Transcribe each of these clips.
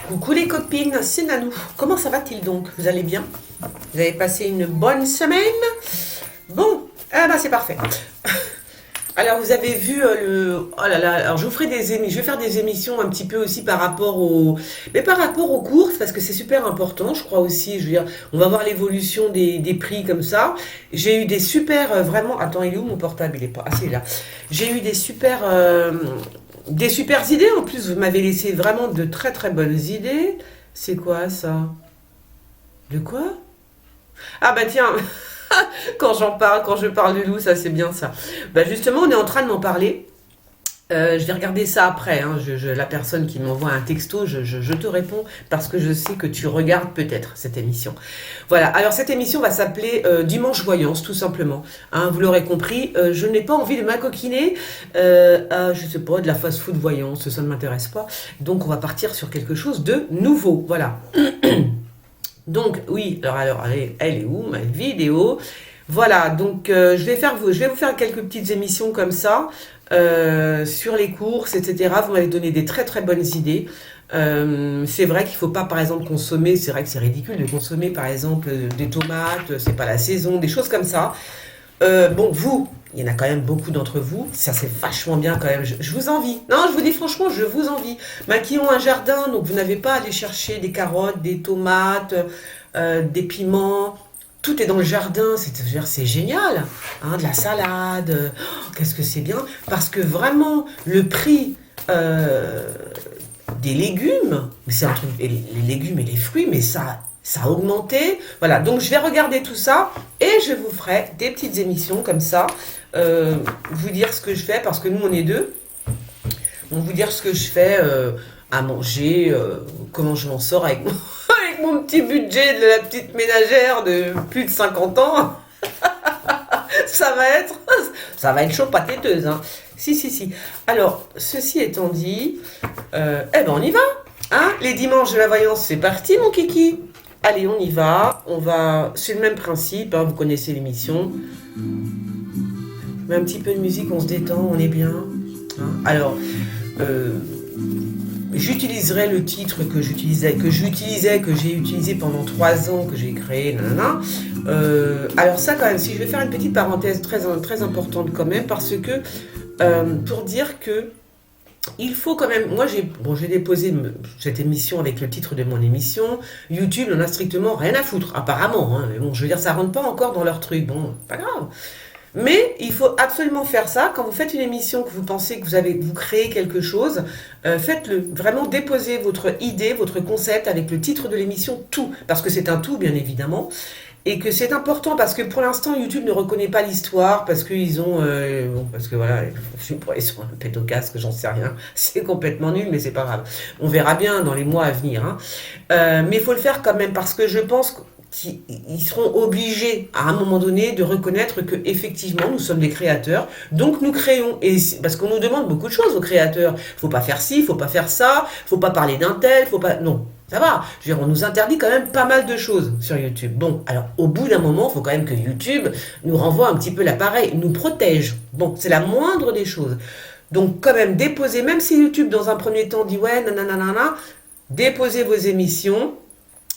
Coucou les copines, c'est Nanou. Comment ça va-t-il donc? Vous allez bien? Vous avez passé une bonne semaine? Bon, ah bah c'est parfait. Alors vous avez vu Oh là là, alors je vous ferai je vais faire des émissions un petit peu aussi par rapport Mais par rapport aux courses, parce que c'est super important, je crois aussi, je veux dire, on va voir l'évolution des prix comme ça. J'ai eu des super, vraiment... Attends, il est où mon portable? Il est pas... Ah, c'est là. J'ai eu des super idées en plus, vous m'avez laissé vraiment de très très bonnes idées. C'est quoi ça? De quoi? Ah bah tiens, quand je parle de loup, ça c'est bien ça. Bah justement, on est en train de m'en parler. Je vais regarder ça après, hein. La personne qui m'envoie un texto, je te réponds parce que je sais que tu regardes peut-être cette émission. Voilà, alors cette émission va s'appeler Dimanche Voyance, tout simplement. Hein, vous l'aurez compris, je n'ai pas envie de m'acoquiner à, je sais pas, de la fast-food voyance, ça ne m'intéresse pas. Donc on va partir sur quelque chose de nouveau, voilà. Donc oui, alors elle est où ma vidéo? Voilà, donc je vais vous faire quelques petites émissions comme ça sur les courses, etc. Vous m'avez donné des très très bonnes idées. C'est vrai qu'il ne faut pas, par exemple, consommer. C'est vrai que c'est ridicule de consommer, par exemple, des tomates. C'est pas la saison, des choses comme ça. Bon, vous, il y en a quand même beaucoup d'entre vous. Ça, c'est vachement bien quand même. Je vous envie. Non, je vous dis franchement, je vous envie. Ben, qui ont un jardin, donc vous n'avez pas à aller chercher des carottes, des tomates, des piments. Tout est dans le jardin. C'est génial. Hein, de la salade. Oh, qu'est-ce que c'est bien. Parce que vraiment, le prix des légumes, c'est un truc, les légumes et les fruits, mais ça a augmenté. Voilà, donc je vais regarder tout ça et je vous ferai des petites émissions comme ça, vous dire ce que je fais, parce que nous on est deux, donc vous dire ce que je fais à manger, comment je m'en sors avec avec mon petit budget de la petite ménagère de plus de 50 ans. ça va être, ça va être chaud pâtéteuse, hein. Si. Alors, ceci étant dit, eh ben on y va. Hein, les dimanches de la voyance, c'est parti, mon kiki. Allez, on y va. C'est le même principe, hein, vous connaissez l'émission. Mais un petit peu de musique, on se détend, on est bien. Hein, alors, j'utiliserai le titre que j'ai utilisé pendant 3 ans, que j'ai créé, nanana. Alors ça, quand même, si je vais faire une petite parenthèse très, très importante quand même, parce que pour dire que il faut quand même... Moi, j'ai déposé cette émission avec le titre de mon émission. YouTube n'en a strictement rien à foutre, apparemment. Hein. Mais bon, je veux dire, ça rentre pas encore dans leur truc. Bon, pas grave. Mais il faut absolument faire ça. Quand vous faites une émission, que vous pensez que vous créez quelque chose, faites-le. Vraiment, déposez votre idée, votre concept avec le titre de l'émission, tout. Parce que c'est un tout, bien évidemment. Et que c'est important parce que pour l'instant, YouTube ne reconnaît pas l'histoire parce qu'ils ont... parce que voilà, ils sont un pète au casque, j'en sais rien. C'est complètement nul, mais c'est pas grave. On verra bien dans les mois à venir. Hein. Mais il faut le faire quand même parce que je pense qu'ils seront obligés à un moment donné de reconnaître que effectivement nous sommes des créateurs, donc nous créons, et parce qu'on nous demande beaucoup de choses aux créateurs. Faut pas faire ci, faut pas faire ça, faut pas parler d'un tel, faut pas... Non, ça va. Je veux dire, on nous interdit quand même pas mal de choses sur YouTube. Bon, alors au bout d'un moment, il faut quand même que YouTube nous renvoie un petit peu l'appareil, nous protège. Bon, c'est la moindre des choses. Donc quand même, déposez, même si YouTube dans un premier temps dit ouais, nanana, déposez vos émissions.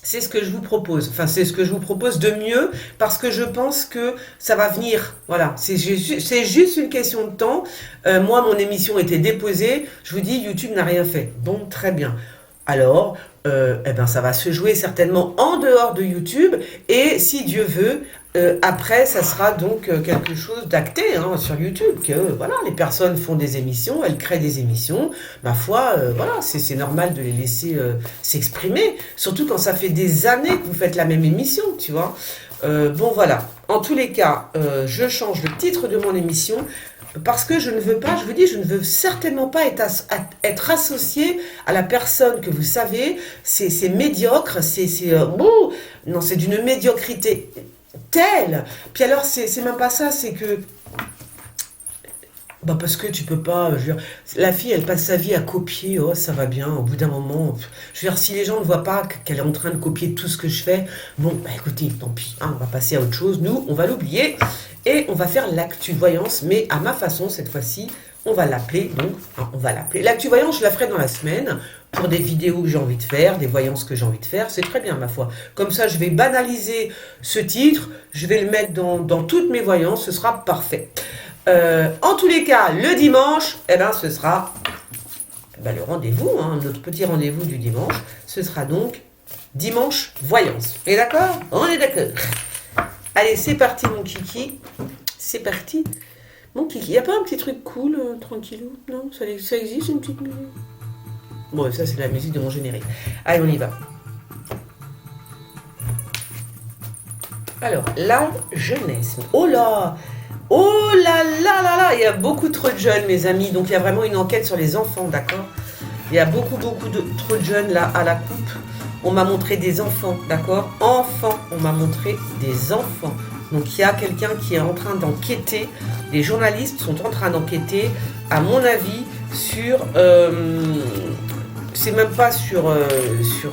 C'est ce que je vous propose. Enfin, c'est ce que je vous propose de mieux parce que je pense que ça va venir. Voilà, c'est juste une question de temps. Moi, mon émission était déposée. Je vous dis, YouTube n'a rien fait. Bon, très bien. Alors, eh ben, ça va se jouer certainement en dehors de YouTube. Et si Dieu veut, après, ça sera donc quelque chose d'acté hein, sur YouTube. Que voilà, les personnes font des émissions, elles créent des émissions. Ma foi, voilà, c'est normal de les laisser s'exprimer. Surtout quand ça fait des années que vous faites la même émission, tu vois. Bon, voilà. En tous les cas, je change le titre de mon émission. Parce que je ne veux pas, je vous dis, je ne veux certainement pas être associée à la personne que vous savez, c'est médiocre, non, c'est d'une médiocrité telle. Puis alors, c'est même pas ça, c'est que, bah parce que tu peux pas, je veux dire, la fille, elle passe sa vie à copier, oh, ça va bien, au bout d'un moment, je veux dire, si les gens ne voient pas qu'elle est en train de copier tout ce que je fais, bon, bah écoutez, tant pis, hein, on va passer à autre chose, nous, on va l'oublier. Et on va faire l'actu voyance, mais à ma façon cette fois-ci. on va l'appeler, donc, hein, on va l'appeler. L'actu voyance, je la ferai dans la semaine, pour des vidéos que j'ai envie de faire, des voyances que j'ai envie de faire, c'est très bien, ma foi. Comme ça, je vais banaliser ce titre, je vais le mettre dans toutes mes voyances, ce sera parfait. En tous les cas, le dimanche, eh ben, ce sera le rendez-vous, hein, notre petit rendez-vous du dimanche, ce sera donc dimanche voyance. Et d'accord? On est d'accord. Allez, c'est parti, mon kiki. C'est parti. Mon kiki, il n'y a pas un petit truc cool, tranquillou? Non, ça existe, une petite musique? Bon, ça, c'est la musique de mon générique. Allez, on y va. Alors, la jeunesse. Oh là! Oh là là là là! Il y a beaucoup trop de jeunes, mes amis. Donc, il y a vraiment une enquête sur les enfants, d'accord? Il y a beaucoup trop de jeunes, là, à la coupe. On m'a montré des enfants, d'accord? Enfants, on m'a montré des enfants. Donc, il y a quelqu'un qui est en train d'enquêter. Les journalistes sont en train d'enquêter, à mon avis, sur... c'est même pas sur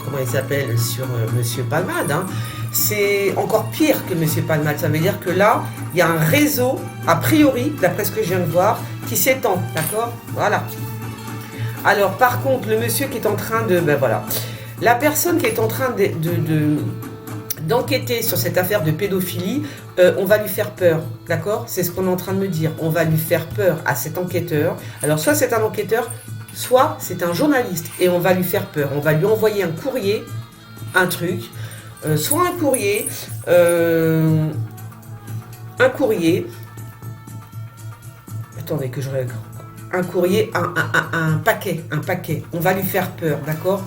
comment il s'appelle, sur Monsieur Palmade, hein. C'est encore pire que Monsieur Palmade. Ça veut dire que là, il y a un réseau, a priori, d'après ce que je viens de voir, qui s'étend, d'accord? Voilà. Alors, par contre, le monsieur qui est en train de... Ben voilà. La personne qui est en train d'enquêter sur cette affaire de pédophilie, on va lui faire peur, d'accord? C'est ce qu'on est en train de me dire. On va lui faire peur à cet enquêteur. Alors, soit c'est un enquêteur, soit c'est un journaliste, et on va lui faire peur. On va lui envoyer un courrier, un truc, soit un courrier, attendez que je regarde, un courrier, un paquet, on va lui faire peur, d'accord?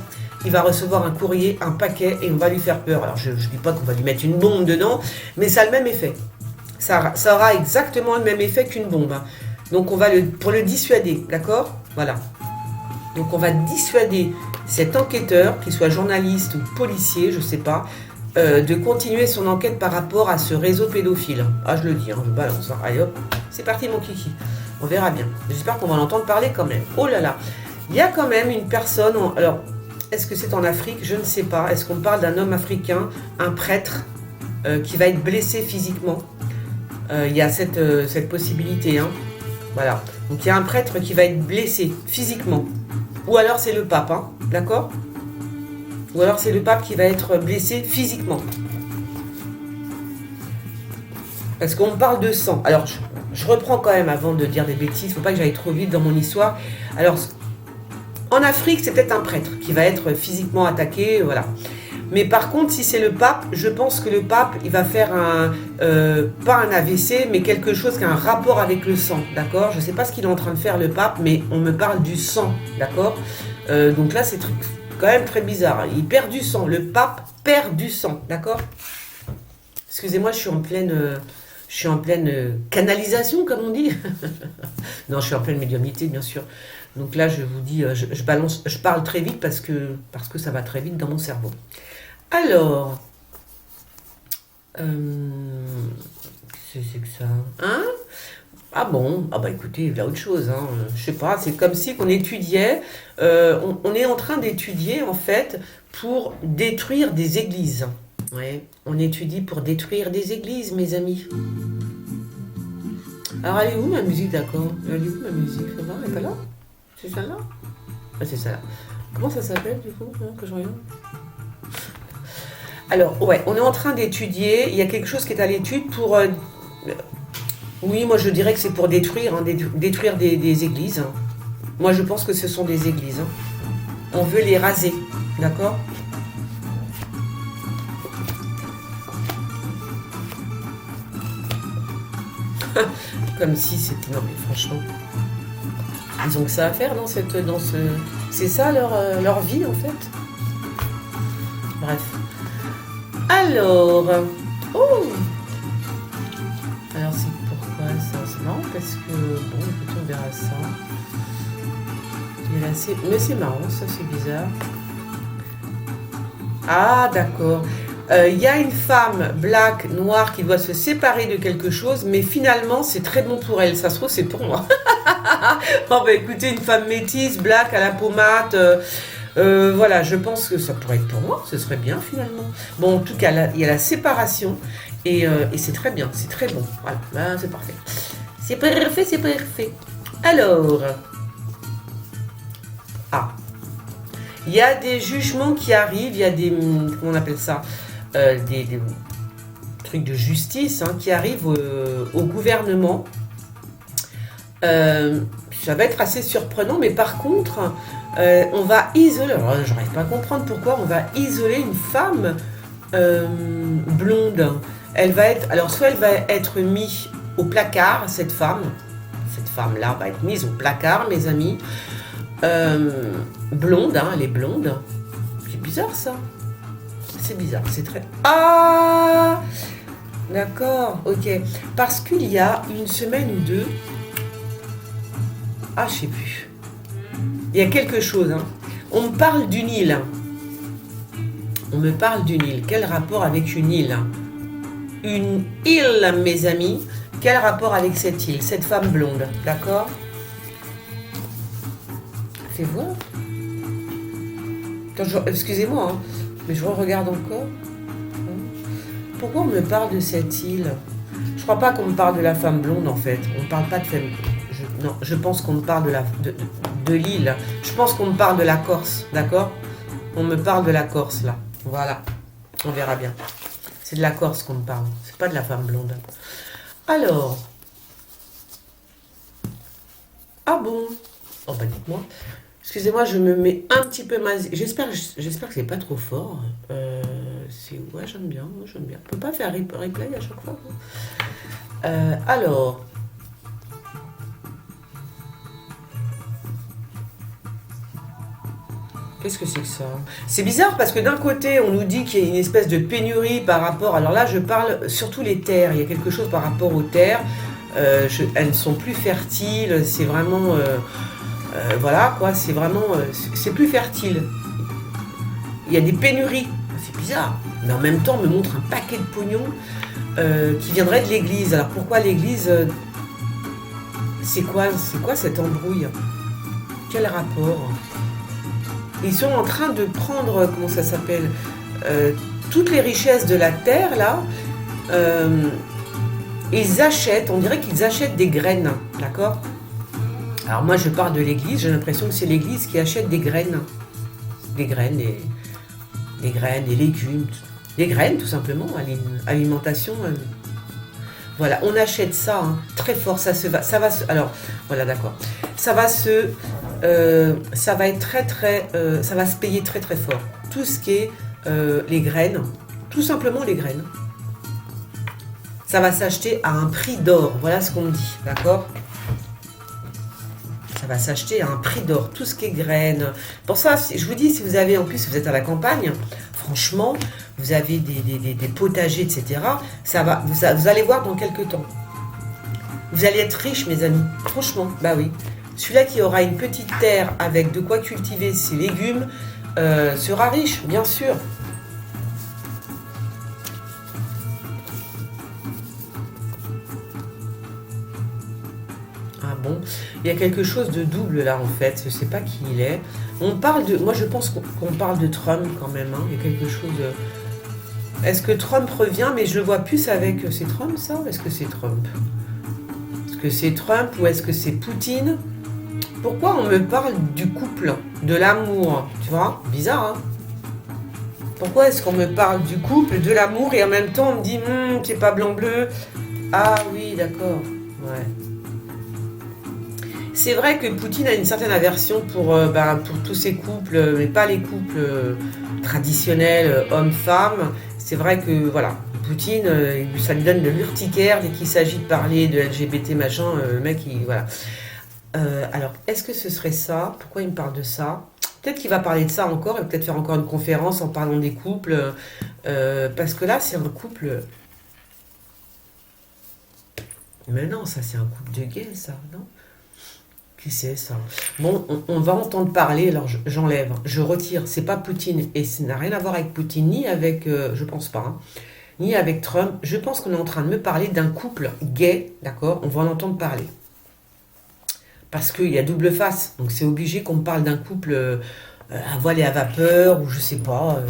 Il va recevoir un courrier, un paquet, et on va lui faire peur. Alors, je ne dis pas qu'on va lui mettre une bombe dedans, mais ça a le même effet. Ça aura exactement le même effet qu'une bombe, hein. Donc, pour le dissuader, d'accord? Voilà. Donc, on va dissuader cet enquêteur, qu'il soit journaliste ou policier, je ne sais pas, de continuer son enquête par rapport à ce réseau pédophile. Ah, je le dis, hein, je balance. Hein. Allez, hop, c'est parti, mon kiki. On verra bien. J'espère qu'on va l'entendre parler quand même. Oh là là. Il y a quand même une personne... Alors, est-ce que c'est en Afrique? Je ne sais pas. Est-ce qu'on parle d'un homme africain, un prêtre, qui va être blessé physiquement? Il y a cette possibilité, hein. Voilà. Donc, il y a un prêtre qui va être blessé physiquement. Ou alors, c'est le pape, hein. D'accord? Ou alors, c'est le pape qui va être blessé physiquement. Parce qu'on parle de sang. Alors, je reprends quand même avant de dire des bêtises. Il ne faut pas que j'aille trop vite dans mon histoire. Alors, en Afrique, c'est peut-être un prêtre qui va être physiquement attaqué, voilà. Mais par contre, si c'est le pape, je pense que le pape, il va faire pas un AVC, mais quelque chose qui a un rapport avec le sang, d'accord? Je ne sais pas ce qu'il est en train de faire, le pape, mais on me parle du sang, d'accord? Donc là, c'est quand même très bizarre. Il perd du sang, le pape perd du sang, d'accord? Excusez-moi, je suis en pleine canalisation, comme on dit. Non, je suis en pleine médiumnité, bien sûr. Donc là, je vous dis, je parle très vite parce que ça va très vite dans mon cerveau. Alors, qu'est-ce que c'est que ça? Hein? Ah bon? Ah bah écoutez, il y a autre chose, hein. Je sais pas, c'est comme si qu'on étudiait, on est en train d'étudier, en fait, pour détruire des églises. Ouais, on étudie pour détruire des églises, mes amis. Alors, elle est où ma musique, d'accord? Elle est où ma musique? Ça va? Elle est pas là? C'est celle-là? Ah, c'est celle-là. Comment ça s'appelle, du coup, hein, que je regarde? Alors, ouais, on est en train d'étudier. Il y a quelque chose qui est à l'étude pour... oui, moi, je dirais que c'est pour détruire, hein, détruire des églises. Hein. Moi, je pense que ce sont des églises. Hein. On veut les raser, d'accord? Comme si c'était... Non, mais franchement... Ils ont que ça à faire dans ce... C'est ça leur vie, en fait. Bref. Alors... Oh! Alors, c'est pourquoi ça? C'est marrant parce que... Bon, écoute, on verra ça. Mais c'est marrant, ça, c'est bizarre. Ah, d'accord. Il y a une femme black, noire, qui doit se séparer de quelque chose, mais finalement, c'est très bon pour elle. Ça se trouve, c'est pour moi. Oh, bah écoutez, une femme métisse, black, à la pommade... voilà, je pense que ça pourrait être pour moi, ce serait bien finalement. Bon, en tout cas, il y a la séparation et c'est très bien, c'est très bon. Voilà, ben, c'est parfait. C'est parfait, c'est parfait. Alors, ah, il y a des jugements qui arrivent, il y a des, comment on appelle ça, des trucs de justice hein, qui arrivent au gouvernement. Ça va être assez surprenant, mais par contre, on va isoler, alors j'arrive pas à comprendre pourquoi, on va isoler une femme blonde. Elle va être, alors soit elle va être mise au placard, cette femme-là va être mise au placard, mes amis. Blonde, hein, elle est blonde. C'est bizarre ça. C'est bizarre, c'est très... Ah d'accord, ok. Parce qu'il y a une semaine ou deux... Ah, je sais plus. Il y a quelque chose. Hein. On me parle d'une île. On me parle d'une île. Quel rapport avec une île? Une île, mes amis. Quel rapport avec cette île? Cette femme blonde, d'accord? Fais voir. Excusez-moi, hein, mais je regarde encore. Pourquoi on me parle de cette île? Je crois pas qu'on me parle de la femme blonde, en fait. On ne parle pas de femme... Non, je pense qu'on me parle de l'île. Je pense qu'on me parle de la Corse, d'accord? On me parle de la Corse, là. Voilà. On verra bien. C'est de la Corse qu'on me parle. C'est pas de la femme blonde. Alors. Ah bon? Oh bah dites-moi. Excusez-moi, je me mets un petit peu j'espère que c'est pas trop fort. Ouais, j'aime bien. Moi, j'aime bien. On peut pas faire replay à chaque fois. Alors. Qu'est-ce que c'est que ça? C'est bizarre parce que d'un côté, on nous dit qu'il y a une espèce de pénurie par rapport... Alors là, je parle surtout les terres. Il y a quelque chose par rapport aux terres. Elles ne sont plus fertiles. C'est vraiment... voilà, quoi. C'est vraiment... c'est plus fertile. Il y a des pénuries. C'est bizarre. Mais en même temps, on me montre un paquet de pognon qui viendrait de l'église. Alors pourquoi l'église c'est quoi cette embrouille? Quel rapport? Ils sont en train de prendre, comment ça s'appelle, toutes les richesses de la terre, là. Ils achètent, on dirait qu'ils achètent des graines, d'accord? Alors moi, je parle de l'église, j'ai l'impression que c'est l'église qui achète des graines. Des graines, des graines, des légumes. Des graines, tout simplement, alimentation. Voilà, on achète ça, hein, très fort, ça va se... Alors, voilà, d'accord. Ça va être très, très... ça va se payer très, très fort. Tout ce qui est les graines, tout simplement les graines. Ça va s'acheter à un prix d'or, voilà ce qu'on me dit, d'accord? Ça va s'acheter à un prix d'or, tout ce qui est graines. Pour ça, je vous dis, si vous avez, en plus, si vous êtes à la campagne, franchement, vous avez des potagers, etc. Ça va, vous allez voir dans quelques temps. Vous allez être riche, mes amis. Franchement, bah oui. Celui-là qui aura une petite terre avec de quoi cultiver ses légumes sera riche, bien sûr. Ah bon, il y a quelque chose de double là en fait, je sais pas qui il est. On parle de... Moi je pense qu'on parle de Trump quand même, hein. Il y a quelque chose... Est-ce que Trump revient? Mais je le vois plus avec... C'est Trump ça ou est-ce que c'est Trump? Est-ce que c'est Trump ou est-ce que c'est Poutine? Pourquoi on me parle du couple, de l'amour? Tu vois? Bizarre, hein? Pourquoi est-ce qu'on me parle du couple, de l'amour et en même temps on me dit c'est pas blanc-bleu? Ah oui, d'accord. Ouais. C'est vrai que Poutine a une certaine aversion pour tous ces couples, mais pas les couples traditionnels, hommes-femmes. C'est vrai que, voilà, Poutine, ça lui donne de l'urticaire dès qu'il s'agit de parler de LGBT, machin, le mec, voilà. Alors, est-ce que ce serait ça? Pourquoi il me parle de ça? Peut-être qu'il va parler de ça encore, et peut-être faire encore une conférence en parlant des couples, parce que là, c'est un couple... Mais non, ça, c'est un couple de gays, ça, non? Qui c'est ça? Bon, on va entendre parler, alors j'enlève, je retire, c'est pas Poutine, et ça n'a rien à voir avec Poutine, ni avec, je pense pas, hein, ni avec Trump. Je pense qu'on est en train de me parler d'un couple gay, d'accord? On va en entendre parler. Parce qu'il y a double face, donc c'est obligé qu'on me parle d'un couple à voile et à vapeur, ou je sais pas.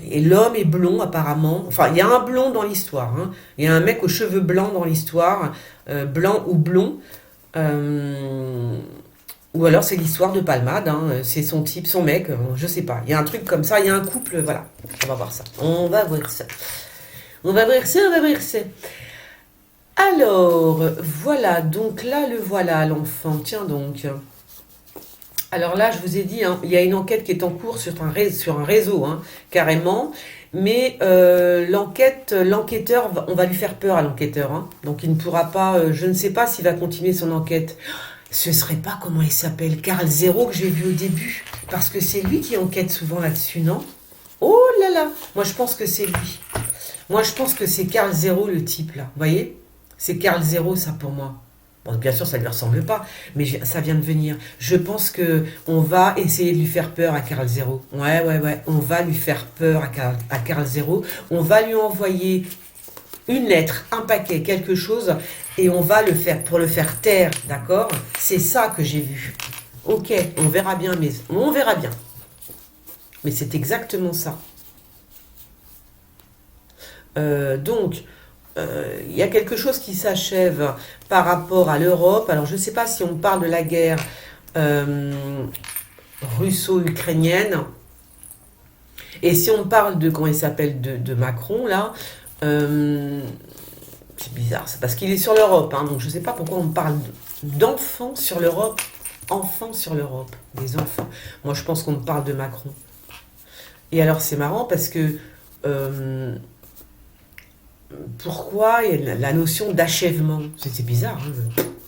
Et l'homme est blond apparemment, enfin il y a un blond dans l'histoire, hein. Il y a un mec aux cheveux blancs dans l'histoire, blanc ou blond. Euh, ou alors c'est l'histoire de Palmade, hein, c'est son type, son mec, je sais pas. Il y a un truc comme ça, il y a un couple, voilà. On va voir ça. On va voir ça. On va voir ça, on va voir ça. Alors, voilà, donc là, le voilà, l'enfant. Tiens donc. Alors là, je vous ai dit, hein, il y a une enquête qui est en cours sur un réseau, hein, carrément. Mais l'enquêteur, on va lui faire peur à l'enquêteur, hein. Donc il ne pourra pas, je ne sais pas s'il va continuer son enquête. Ce serait pas, comment il s'appelle, Carl Zero que j'ai vu au début. Parce que c'est lui qui enquête souvent là-dessus, non? Oh là là, moi je pense que c'est lui. Moi je pense que c'est Carl Zero le type là, vous voyez? C'est Carl Zero ça pour moi. Bon, bien sûr, ça ne lui ressemble pas, mais ça vient de venir. Je pense que on va essayer de lui faire peur à Carl Zero. Ouais, ouais, ouais. On va lui faire peur à Carl Zero. On va lui envoyer une lettre, un paquet, quelque chose, et on va le faire pour le faire taire, d'accord? C'est ça que j'ai vu. Ok, on verra bien, mais on verra bien. Mais c'est exactement ça. Donc, il y a quelque chose qui s'achève par rapport à l'Europe. Alors, je ne sais pas si on parle de la guerre euh, russo-ukrainienne. Et si on parle de, comment il s'appelle, de Macron, là, euh, c'est bizarre. C'est parce qu'il est sur l'Europe. Hein, donc, je ne sais pas pourquoi on parle d'enfants sur l'Europe. Enfants sur l'Europe. Des enfants. Moi, je pense qu'on parle de Macron. Et alors, c'est marrant parce que... euh, pourquoi il y a la notion d'achèvement? C'est bizarre, hein,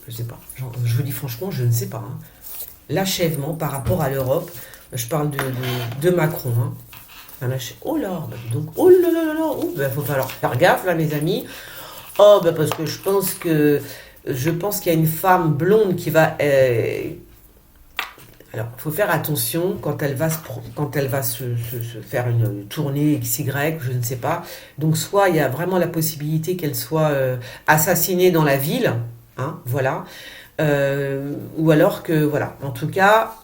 je ne sais pas. Je vous dis franchement, je ne sais pas. Hein. L'achèvement par rapport à l'Europe, je parle de Macron. Hein. Oh là, bah donc, oh là là là là, oh, bah, faut falloir faire gaffe là, mes amis. Oh, bah, parce que je pense qu'il y a une femme blonde qui va. Alors, il faut faire attention quand elle va se faire une tournée XY, je ne sais pas. Donc, soit il y a vraiment la possibilité qu'elle soit assassinée dans la ville, hein, voilà. Ou alors que, voilà. En tout cas,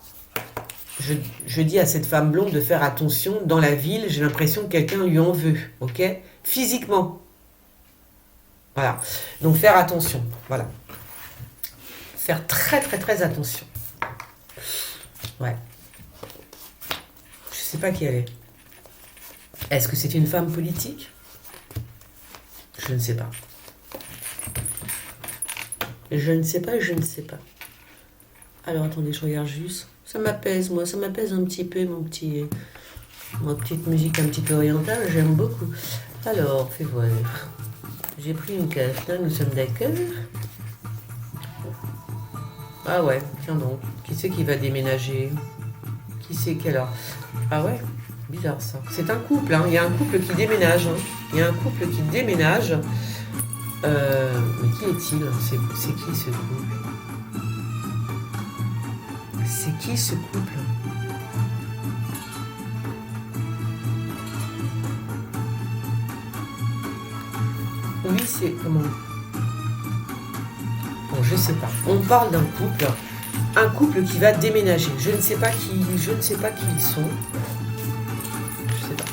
je dis à cette femme blonde de faire attention dans la ville. J'ai l'impression que quelqu'un lui en veut, ok? Physiquement, voilà. Donc, faire attention, voilà. Faire très, très, très attention. Ouais. Je sais pas qui elle est. Est-ce que c'est une femme politique? Je ne sais pas. Je ne sais pas, je ne sais pas. Alors attendez, je regarde juste. Ça m'apaise, moi, ça m'apaise un petit peu ma petite musique un petit peu orientale, j'aime beaucoup. Alors, fais voir. J'ai pris une carte, là, nous sommes d'accord. Ah ouais, tiens donc. Qui c'est qui va déménager? Qui c'est quelle heure? Ah ouais, bizarre ça. C'est un couple, hein. Il y a un couple qui déménage. Hein. Il y a un couple qui déménage. Mais qui est-il? C'est qui ce couple? C'est qui ce couple? Oui, c'est comment? Bon, je sais pas. On parle d'un couple. Un couple qui va déménager. Je ne sais pas qui ils sont. Je sais pas.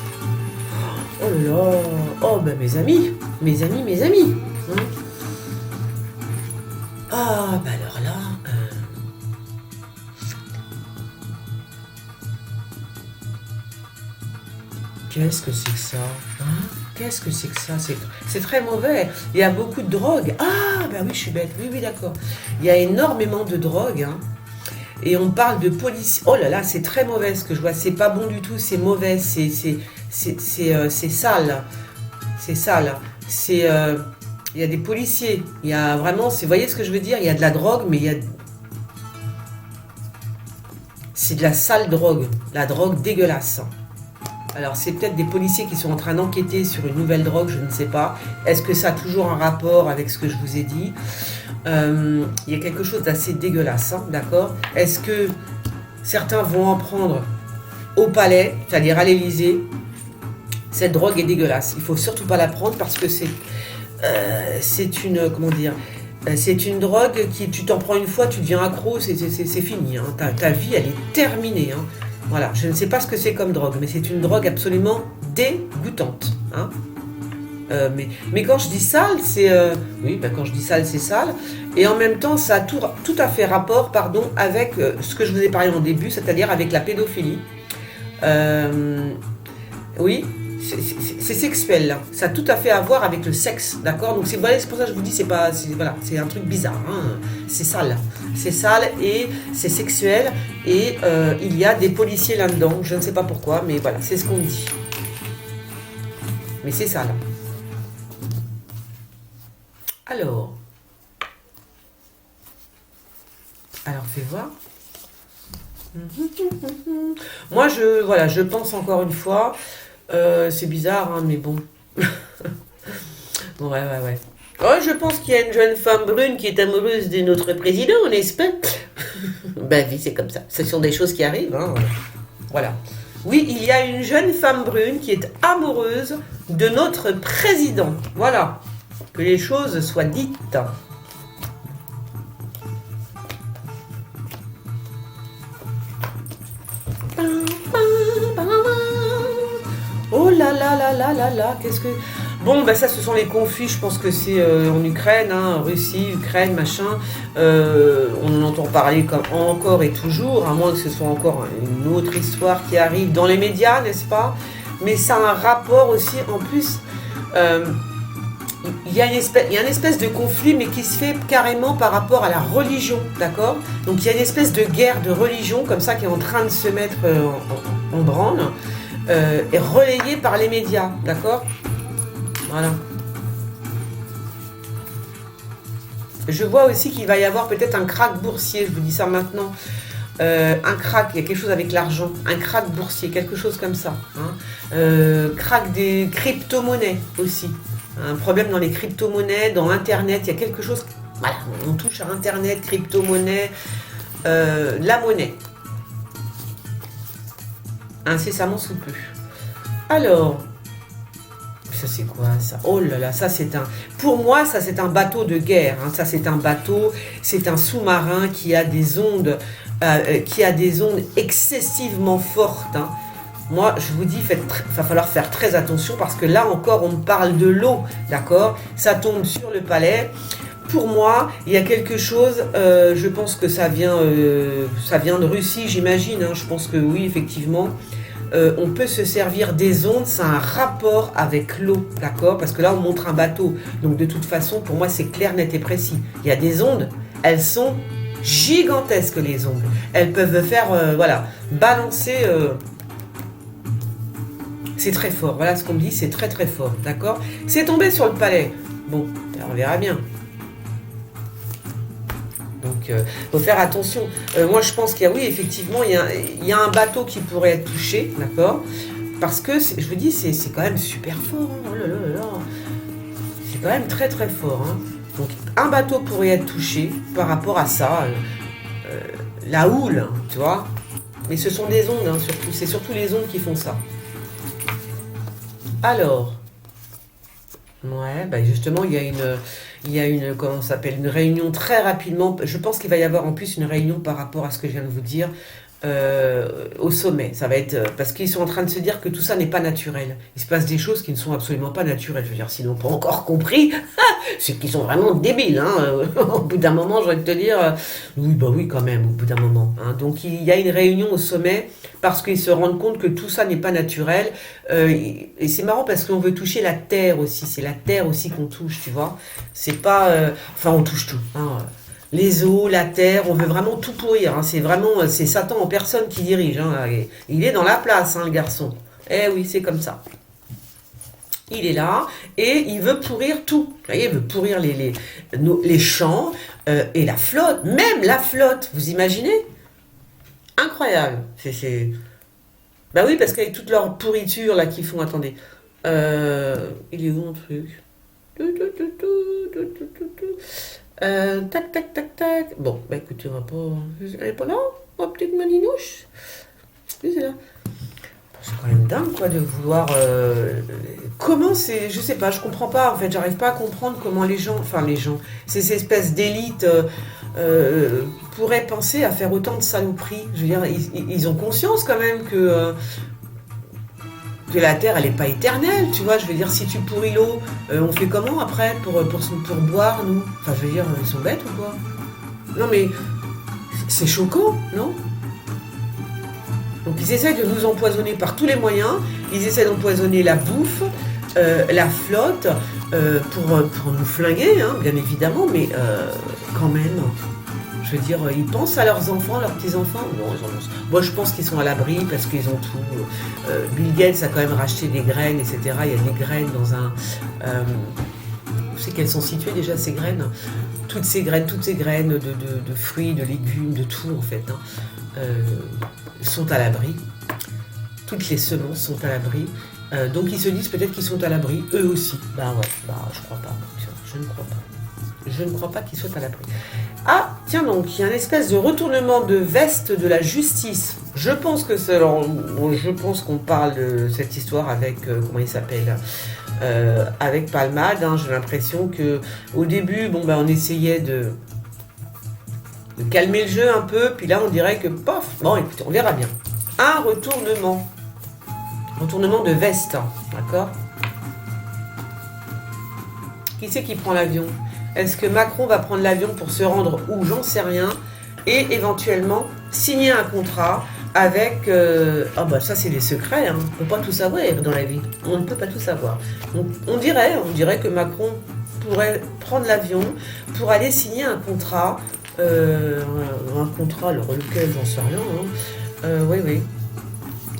Oh là là. Oh ben mes amis. Mes amis, mes amis. Hein. Ah bah alors là. Qu'est-ce que c'est que ça? Hein? Qu'est-ce que c'est que ça? C'est très mauvais. Il y a beaucoup de drogue. Ah bah oui, je suis bête. Oui, oui, d'accord. Il y a énormément de drogue. Hein. Et on parle de police. Oh là là, c'est très mauvais ce que je vois. C'est pas bon du tout. C'est mauvais. C'est sale. C'est sale. Il y a des policiers. Il y a vraiment. Vous voyez ce que je veux dire? Il y a de la drogue, mais il y a. C'est de la sale drogue. La drogue dégueulasse. Alors, c'est peut-être des policiers qui sont en train d'enquêter sur une nouvelle drogue, je ne sais pas. Est-ce que ça a toujours un rapport avec ce que je vous ai dit? Il y a quelque chose d'assez dégueulasse, hein, d'accord? Est-ce que certains vont en prendre au palais, c'est-à-dire à l'Élysée? Cette drogue est dégueulasse. Il ne faut surtout pas la prendre parce que c'est une, comment dire, c'est une drogue qui, tu t'en prends une fois, tu deviens accro, c'est fini. Hein. Ta vie, elle est terminée. Hein. Voilà, je ne sais pas ce que c'est comme drogue, mais c'est une drogue absolument dégoûtante. Hein. Mais quand je dis sale, c'est... oui, ben quand je dis sale, c'est sale. Et en même temps, ça a tout à fait rapport, pardon, avec ce que je vous ai parlé en début, c'est-à-dire avec la pédophilie. Oui, c'est sexuel, là. Ça a tout à fait à voir avec le sexe, d'accord? Donc c'est pour ça que je vous dis, voilà, c'est un truc bizarre, hein. C'est sale et c'est sexuel, et il y a des policiers là-dedans, je ne sais pas pourquoi, mais voilà, c'est ce qu'on dit. Mais c'est sale. Alors, fais voir. Moi, je pense encore une fois, c'est bizarre, hein, mais bon. Ouais. Oh, je pense qu'il y a une jeune femme brune qui est amoureuse de notre président, n'est-ce pas? Ben oui, c'est comme ça. Ce sont des choses qui arrivent, hein. Voilà. Oui, il y a une jeune femme brune qui est amoureuse de notre président. Voilà. Que les choses soient dites. Oh là là là là là là, qu'est-ce que... Bon, ben ça, ce sont les conflits, je pense que c'est en Ukraine, hein, Russie, Ukraine, machin. On en entend parler comme encore et toujours, à moins que ce soit encore une autre histoire qui arrive dans les médias, n'est-ce pas? Mais ça a un rapport aussi, en plus... il y a une espèce de conflit, mais qui se fait carrément par rapport à la religion, d'accord? Donc il y a une espèce de guerre de religion, comme ça, qui est en train de se mettre en branle, et relayée par les médias, d'accord? Voilà. Je vois aussi qu'il va y avoir peut-être un krach boursier, je vous dis ça maintenant. Un krach, il y a quelque chose avec l'argent, un krach boursier, quelque chose comme ça, hein. Krach des crypto-monnaies aussi. Un problème dans les crypto-monnaies, dans Internet, il y a quelque chose... Voilà, on touche à Internet, crypto-monnaie, la monnaie. Incessamment sous peu. Alors, ça c'est quoi ça? Oh là là, ça c'est un... Pour moi, ça c'est un bateau de guerre, hein. Ça c'est un bateau, c'est un sous-marin qui a des ondes, excessivement fortes, hein. Moi, je vous dis, va falloir faire très attention parce que là encore, on parle de l'eau, d'accord? Ça tombe sur le palais. Pour moi, il y a quelque chose, je pense que ça vient de Russie, j'imagine, hein. Je pense que oui, effectivement. On peut se servir des ondes, ça a un rapport avec l'eau, d'accord? Parce que là, on montre un bateau. Donc, de toute façon, pour moi, c'est clair, net et précis. Il y a des ondes, elles sont gigantesques, les ondes. Elles peuvent faire, balancer... C'est très fort, voilà ce qu'on me dit, c'est très très fort, d'accord? C'est tombé sur le palais. Bon, on verra bien. Donc, faut faire attention. Moi, je pense qu'il y a, oui, effectivement, il y a un bateau qui pourrait être touché, d'accord? Parce que, je vous dis, c'est quand même super fort. Hein. Oh là là là là. C'est quand même très très fort. Hein. Donc, un bateau pourrait être touché par rapport à ça. La houle, hein, tu vois? Mais ce sont des ondes, hein, surtout. C'est surtout les ondes qui font ça. Alors, ouais, bah justement, il y a une, comment ça s'appelle, une réunion très rapidement. Je pense qu'il va y avoir en plus une réunion par rapport à ce que je viens de vous dire au sommet. Ça va être parce qu'ils sont en train de se dire que tout ça n'est pas naturel. Il se passe des choses qui ne sont absolument pas naturelles. Je veux dire, s'ils n'ont pas encore compris, c'est qu'ils sont vraiment débiles. Hein. Au bout d'un moment, j'aurais te dire, oui, bah oui, quand même, au bout d'un moment. Hein. Donc, il y a une réunion au sommet parce qu'ils se rendent compte que tout ça n'est pas naturel. Et c'est marrant parce qu'on veut toucher la terre aussi. C'est la terre aussi qu'on touche, tu vois. C'est pas... Enfin, on touche tout. Hein. Les eaux, la terre, on veut vraiment tout pourrir. Hein. C'est Satan en personne qui dirige. Hein. Il est dans la place, hein, le garçon. Eh oui, c'est comme ça. Il est là et il veut pourrir tout. Vous voyez, il veut pourrir les champs et la flotte. Même la flotte, vous imaginez? Incroyable. Bah oui, parce qu'avec toute leur pourriture là qu'ils font, attendez. Il est où mon truc? Tac, tac, tac, tac. Bon, bah écoutez, on va pas... Elle est pas là? Ma petite maninouche? Oui, c'est là. C'est quand même dingue, quoi, de vouloir... Comment c'est... Je sais pas, je comprends pas, en fait. J'arrive pas à comprendre comment les gens... Enfin, les gens... Ces espèces d'élites pourraient penser à faire autant de saloperies. Je veux dire, ils ont conscience, quand même, que... que la terre, elle n'est pas éternelle, tu vois. Je veux dire, si tu pourris l'eau, on fait comment après pour boire, nous? Enfin, je veux dire, ils sont bêtes ou quoi? Non, mais c'est choquant, non? Donc, ils essaient de nous empoisonner par tous les moyens. Ils essaient d'empoisonner la bouffe, la flotte, pour nous flinguer, hein, bien évidemment, mais quand même... Je veux dire, ils pensent à leurs enfants, leurs petits-enfants? Non, ils en ont... Moi, je pense qu'ils sont à l'abri parce qu'ils ont tout. Bill Gates a quand même racheté des graines, etc. Il y a des graines dans un... Où c'est qu'elles sont situées déjà, ces graines? Toutes ces graines de fruits, de légumes, de tout, en fait, hein, sont à l'abri. Toutes les semences sont à l'abri. Donc, ils se disent peut-être qu'ils sont à l'abri, eux aussi. Bah ouais, je crois pas. Je ne crois pas. Je ne crois pas qu'ils soient à l'abri. Ah, tiens donc, il y a une espèce de retournement de veste de la justice. Je pense que c'est... je pense qu'on parle de cette histoire avec... comment il s'appelle, avec Palmade. Hein. J'ai l'impression que au début, on essayait de calmer le jeu un peu. Puis là, on dirait que, pof. Bon, écoutez, on verra bien. Un retournement. Retournement de veste. D'accord? Qui c'est qui prend l'avion? Est-ce que Macron va prendre l'avion pour se rendre où? J'en sais rien. Et éventuellement signer un contrat avec... ça c'est des secrets, hein. On ne peut pas tout savoir dans la vie. On ne peut pas tout savoir. On dirait que Macron pourrait prendre l'avion pour aller signer un contrat. Un contrat, alors lequel, j'en sais rien. Hein. Oui.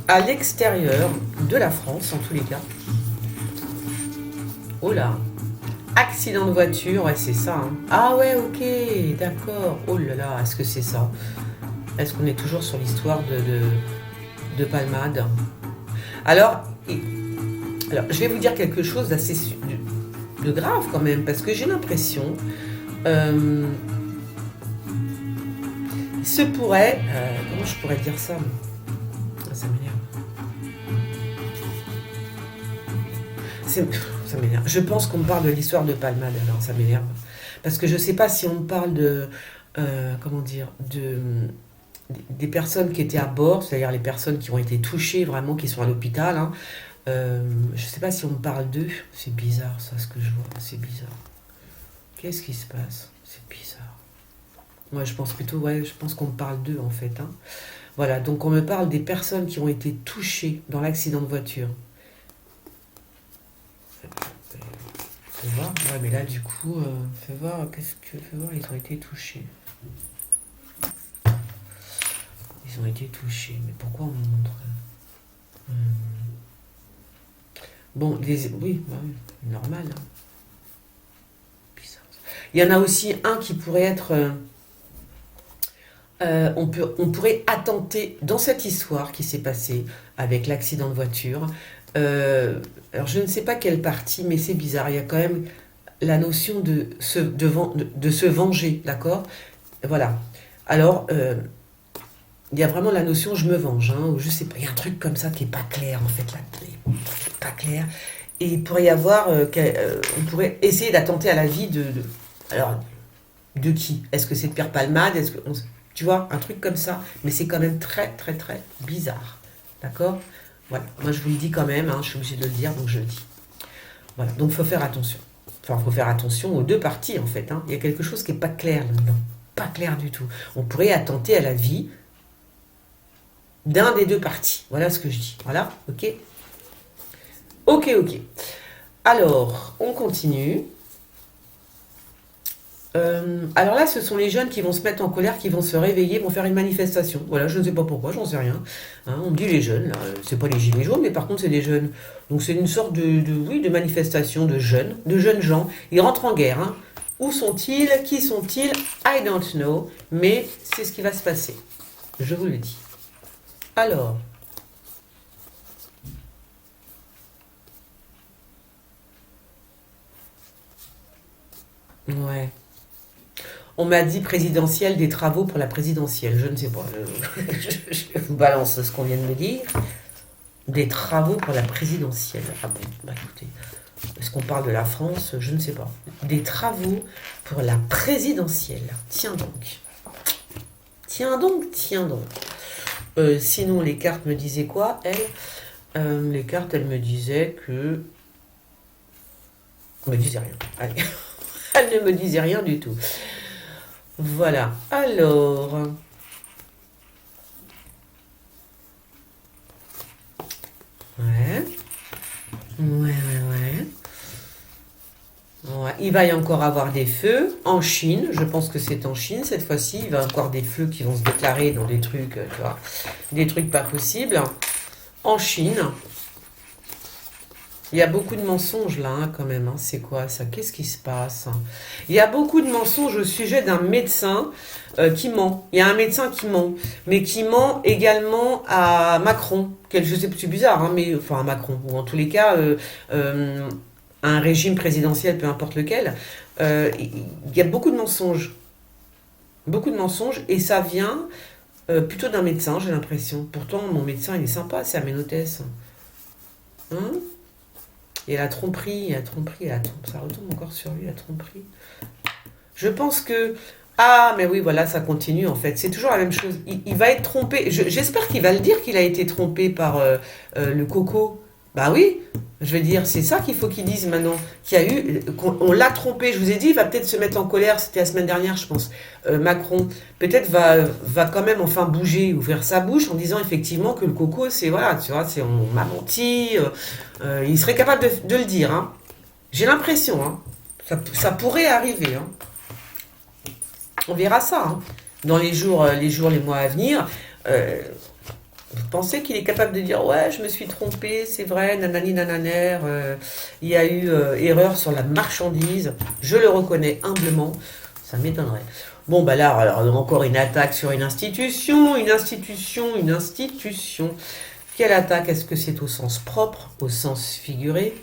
À l'extérieur de la France, en tous les cas. Oh là! Accident de voiture, ouais, c'est ça. Hein. Ah ouais, ok, d'accord. Oh là là, est-ce que c'est ça? Est-ce qu'on est toujours sur l'histoire de Palmade? Alors, je vais vous dire quelque chose d'assez de grave quand même, parce que j'ai l'impression... ce pourrait... comment je pourrais dire ça? Ça m'énerve. Ça m'énerve. Je pense qu'on me parle de l'histoire de Palmade, alors ça m'énerve. Parce que je ne sais pas si on me parle de... des personnes qui étaient à bord, c'est-à-dire les personnes qui ont été touchées, vraiment, qui sont à l'hôpital. Hein. Je ne sais pas si on me parle d'eux. C'est bizarre, ça, ce que je vois. C'est bizarre. Qu'est-ce qui se passe? C'est bizarre. Moi, je pense plutôt... Ouais, je pense qu'on me parle d'eux, en fait. Hein. Voilà, donc on me parle des personnes qui ont été touchées dans l'accident de voiture. Fais voir, ouais, mais là du coup, fais voir, ils ont été touchés. Ils ont été touchés, mais pourquoi on me montre? Bon, oui, normal. Hein. Bizarre. Il y en a aussi un qui pourrait être... on pourrait attenter dans cette histoire qui s'est passée avec l'accident de voiture. Alors je ne sais pas quelle partie, mais c'est bizarre. Il y a quand même la notion de se venger, d'accord? Voilà. Alors, il y a vraiment la notion je me venge, hein, ou je sais pas, il y a un truc comme ça qui est pas clair en fait là, pas clair. Et il pourrait y avoir, on pourrait essayer d'attenter à la vie alors de qui? Est-ce que c'est de Pierre Palmade? Tu vois, un truc comme ça, mais c'est quand même très très très bizarre, d'accord? Voilà, moi je vous le dis quand même, hein, je suis obligée de le dire, donc je le dis. Voilà, donc il faut faire attention. Enfin, il faut faire attention aux deux parties en fait. Hein. Il y a quelque chose qui n'est pas clair là-dedans, pas clair du tout. On pourrait attenter à la vie d'un des deux parties. Voilà ce que je dis. Voilà, ok. Ok. Alors, on continue. Alors là, ce sont les jeunes qui vont se mettre en colère, qui vont se réveiller, vont faire une manifestation. Voilà, je ne sais pas pourquoi, j'en sais rien. Hein, on me dit les jeunes, là, c'est pas les gilets jaunes, mais par contre c'est des jeunes. Donc c'est une sorte de manifestation de jeunes gens. Ils rentrent en guerre. Hein. Où sont-ils? Qui sont-ils? I don't know. Mais c'est ce qui va se passer. Je vous le dis. Alors... Ouais. On m'a dit présidentielle des travaux pour la présidentielle. Je ne sais pas. Je vous balance ce qu'on vient de me dire. Des travaux pour la présidentielle. Ah bon, bah écoutez. Est-ce qu'on parle de la France? Je ne sais pas. Des travaux pour la présidentielle. Tiens donc. Sinon, les cartes me disaient quoi, elles? Les cartes, elles me disaient que... On me disait rien. Allez. Elles ne me disaient rien du tout. Voilà. Alors... Ouais. Ouais. Ouais, il va y encore avoir des feux en Chine. Je pense que c'est en Chine cette fois-ci. Il va y avoir des feux qui vont se déclarer dans des trucs, tu vois, des trucs pas possibles. En Chine, il y a beaucoup de mensonges là, hein, quand même. Hein. C'est quoi ça? Qu'est-ce qui se passe? Il y a beaucoup de mensonges au sujet d'un médecin qui ment. Il y a un médecin qui ment, mais qui ment également à Macron. Je sais, c'est bizarre, hein, mais enfin à Macron, ou en tous les cas. Un régime présidentiel, peu importe lequel, il y a beaucoup de mensonges. Beaucoup de mensonges, et ça vient plutôt d'un médecin, j'ai l'impression. Pourtant, mon médecin, il est sympa, c'est Aménotès. Hein? Et ça retombe encore sur lui, la tromperie. Je pense que... Ah, mais oui, voilà, ça continue en fait. C'est toujours la même chose. Il va être trompé. J'espère qu'il va le dire qu'il a été trompé par le coco. Bah oui, je veux dire, c'est ça qu'il faut qu'ils disent maintenant. Qu'il y a eu, on l'a trompé. Je vous ai dit, il va peut-être se mettre en colère. C'était la semaine dernière, je pense. Macron, peut-être va quand même enfin bouger, ouvrir sa bouche en disant effectivement que le coco, c'est voilà, tu vois, on m'a menti. Il serait capable de le dire. Hein. J'ai l'impression. Hein. Ça pourrait arriver. Hein. On verra ça hein, dans les mois à venir. Vous pensez qu'il est capable de dire ouais, je me suis trompé, c'est vrai, nanani nananer, il y a eu erreur sur la marchandise, je le reconnais humblement, ça m'étonnerait. Bon bah là, alors encore une attaque sur une institution. Quelle attaque? Est-ce que c'est au sens propre, au sens figuré?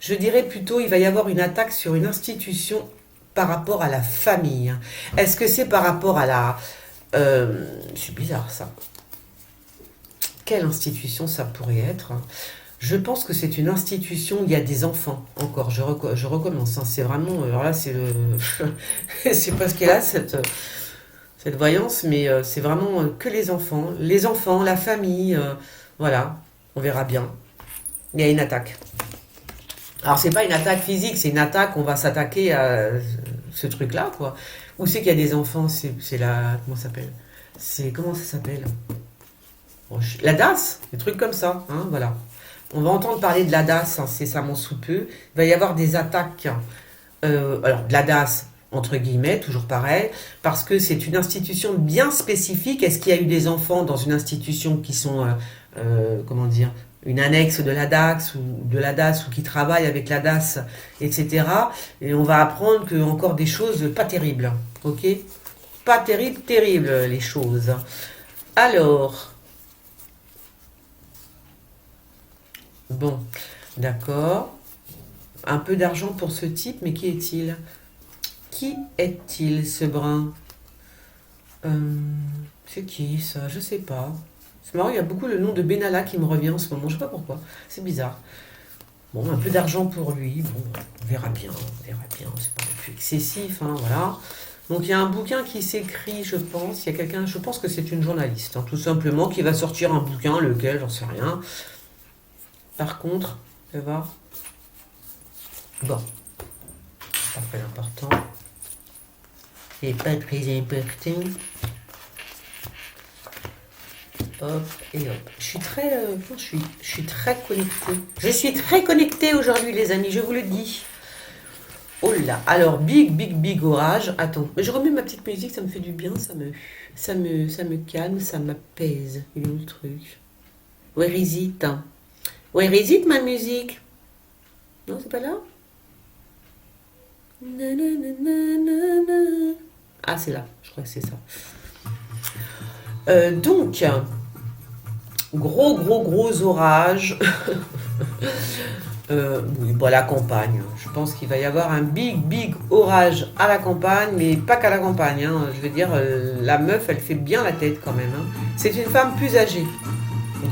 Je dirais plutôt il va y avoir une attaque sur une institution par rapport à la famille. Est-ce que c'est par rapport à la... c'est bizarre ça. Quelle institution ça pourrait être? Je pense que c'est une institution où il y a des enfants. Encore, je recommence. Hein. C'est vraiment... Alors là, c'est le... c'est pas ce qu'elle a, cette voyance, mais c'est vraiment que les enfants. Les enfants, la famille, voilà. On verra bien. Il y a une attaque. Alors, c'est pas une attaque physique, c'est une attaque, on va s'attaquer à ce truc-là, quoi. Où c'est qu'il y a des enfants? C'est la... Comment ça s'appelle? Comment ça s'appelle? La DAS, des trucs comme ça, hein, voilà. On va entendre parler de la DAS incessamment sous peu. Il va y avoir des attaques, alors de la DAS, entre guillemets, toujours pareil, parce que c'est une institution bien spécifique. Est-ce qu'il y a eu des enfants dans une institution qui sont, comment dire, une annexe de la DAS ou qui travaillent avec la DAS, etc. Et on va apprendre que encore des choses pas terribles, ok? Pas terribles les choses. Alors... Bon, d'accord. Un peu d'argent pour ce type, mais qui est-il? Qui est-il, ce brun? C'est qui, ça? Je sais pas. C'est marrant, il y a beaucoup le nom de Benalla qui me revient en ce moment. Je sais pas pourquoi. C'est bizarre. Bon, un peu d'argent pour lui. Bon, on verra bien. C'est pas plus excessif, hein, voilà. Donc, il y a un bouquin qui s'écrit, je pense. Il y a quelqu'un, je pense que c'est une journaliste, hein, tout simplement, qui va sortir un bouquin, lequel, j'en sais rien. Par contre, tu vas voir. Bon, pas très important. C'est pas très important. Hop et hop. Je suis très, je suis très connectée. Je suis très connectée aujourd'hui, les amis. Je vous le dis. Oh là. Alors big orage. Attends, mais je remets ma petite musique. Ça me fait du bien. Ça me calme. Ça m'apaise. Il est où le truc? Where is it? Where is it, ma musique? Non, c'est pas là? Ah, c'est là. Je crois que c'est ça. Donc, gros orage. Oui, bon, à la campagne. Je pense qu'il va y avoir un big orage à la campagne, mais pas qu'à la campagne. Hein. Je veux dire, la meuf, elle fait bien la tête quand même. Hein. C'est une femme plus âgée.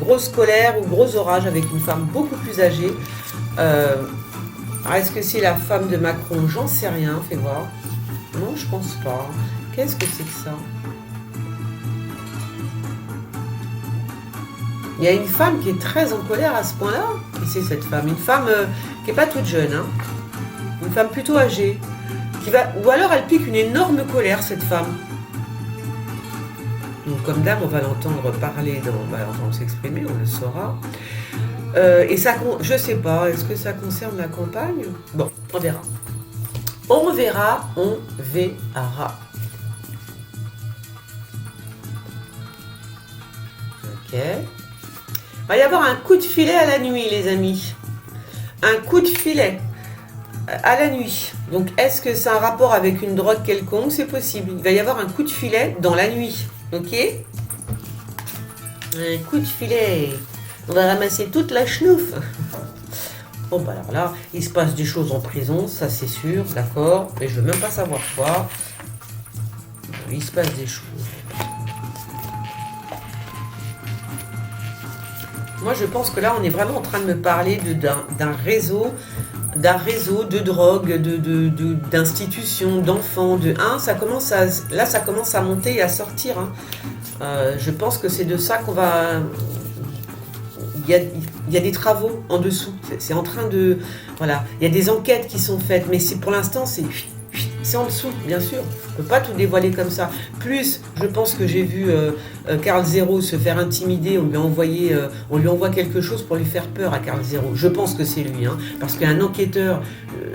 Grosse colère ou gros orage avec une femme beaucoup plus âgée. Est-ce que c'est la femme de Macron? J'en sais rien, fais voir. Non, je pense pas. Qu'est-ce que c'est que ça? Il y a une femme qui est très en colère à ce point-là. Qui c'est cette femme? Une femme qui n'est pas toute jeune, hein. Une femme plutôt âgée. Ou alors elle pique une énorme colère, cette femme. Donc comme dame, on va l'entendre parler, on va l'entendre s'exprimer, on le saura. Et ça, je sais pas, est-ce que ça concerne la campagne? Bon, on verra. On verra, on verra. Ok. Il va y avoir un coup de filet à la nuit, les amis. Un coup de filet à la nuit. Donc, est-ce que c'est un rapport avec une drogue quelconque? C'est possible. Il va y avoir un coup de filet dans la nuit. Ok? Un coup de filet. On va ramasser toute la chenouf. Bon, bah alors là, il se passe des choses en prison, ça c'est sûr, d'accord? Mais je veux même pas savoir quoi. Il se passe des choses. Moi, je pense que là, on est vraiment en train de me parler d'un réseau de drogue, d'institutions, d'enfants, ça commence à monter et à sortir. Hein. Je pense que c'est de ça qu'on va... Il y a des travaux en dessous. C'est en train de... Voilà. Il y a des enquêtes qui sont faites, mais pour l'instant, c'est en dessous, bien sûr. On ne peut pas tout dévoiler comme ça. Plus, je pense que j'ai vu Karl Zero se faire intimider. On lui envoie quelque chose pour lui faire peur à Karl Zero. Je pense que c'est lui, hein, parce qu'un enquêteur,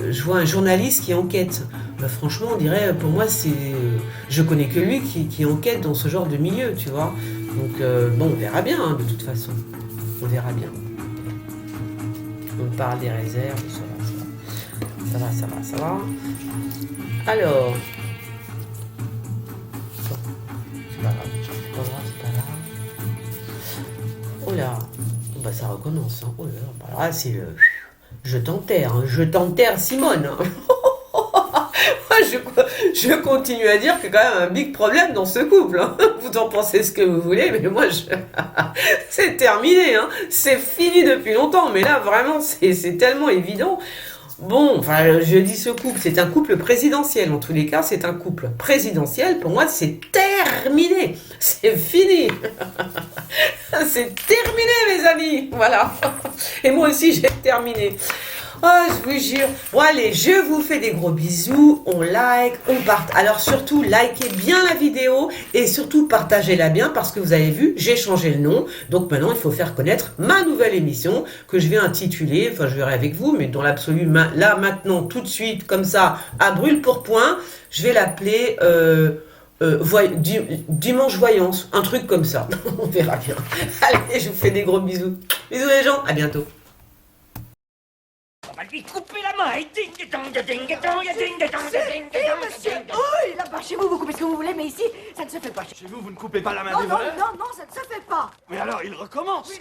je vois un journaliste qui enquête. Franchement, on dirait, pour moi, je connais que lui qui enquête dans ce genre de milieu, tu vois. Donc, bon, on verra bien, hein, de toute façon. On verra bien. On parle des réserves, ça va. Alors, c'est pas grave. Oh là, bah ça recommence. Hein. Oh là, bah là c'est le... Je t'enterre, Simone. Hein. Je continue à dire qu'il y a quand même un big problème dans ce couple. Hein. Vous en pensez ce que vous voulez, mais moi, c'est terminé. Hein. C'est fini depuis longtemps. Mais là, vraiment, c'est tellement évident. Bon, enfin, je dis ce couple, c'est un couple présidentiel. En tous les cas, c'est un couple présidentiel. Pour moi, c'est terminé. C'est fini. C'est terminé, mes amis. Voilà. Et moi aussi, j'ai terminé. Oh, je vous jure. Bon, allez, je vous fais des gros bisous. On like, on partage. Alors, surtout, likez bien la vidéo et surtout, partagez-la bien parce que vous avez vu, j'ai changé le nom. Donc, maintenant, il faut faire connaître ma nouvelle émission que je vais intituler, enfin, je verrai avec vous, mais dans l'absolu, là, maintenant, tout de suite, comme ça, à brûle pour point, je vais l'appeler... dimanche voyance, un truc comme ça. On verra bien. Allez, je vous fais des gros bisous. Bisous les gens, à bientôt. On va lui couper la main et ding-dong, ding-dong, ding-dong, Monsieur, oh, là-bas chez vous coupez ce que vous voulez, mais ici, ça ne se fait pas. Chez vous, vous ne coupez pas la main Non, des non, voleurs? non, non, ça ne se fait pas. Mais alors, il recommence.